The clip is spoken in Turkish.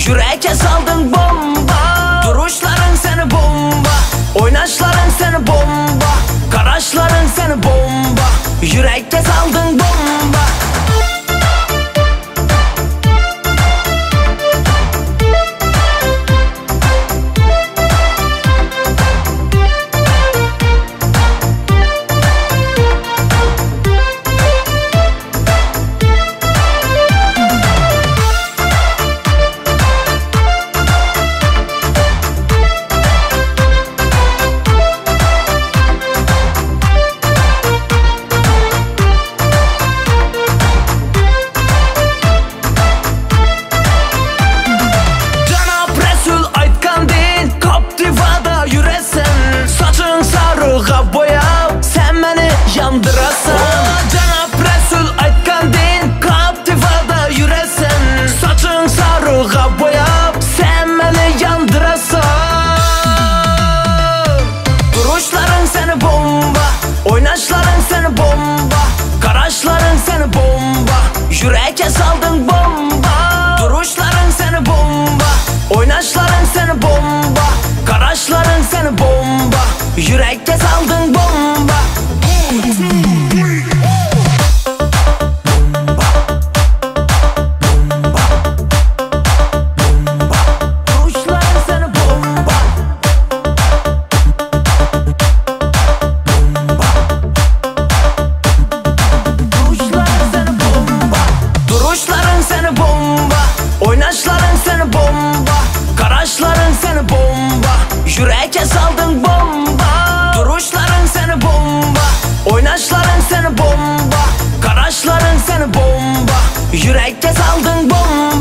Yüreğe saldın bomba. Duruşların seni bomba, oynaşların seni bomba, karışların seni bomba. Yüreğe saldın bomba. Cenab Resul aytkan din, Captiva'da yüresen, saçın sarığa boyap, sen beni yandırasan. Duruşların seni bomba, oynaşların seni bomba, karışların seni bomba. Yüreğe saldın bomba. Duruşların seni bomba, oynaşların seni bomba, karışların seni bomba. Yüreğe saldın bomba. Oynaşların seni bomba, karışların seni bomba. Yüreğe saldın bomba. Duruşların seni bomba, oynaşların seni bomba, karışların seni bomba. Yüreğe saldın bomba.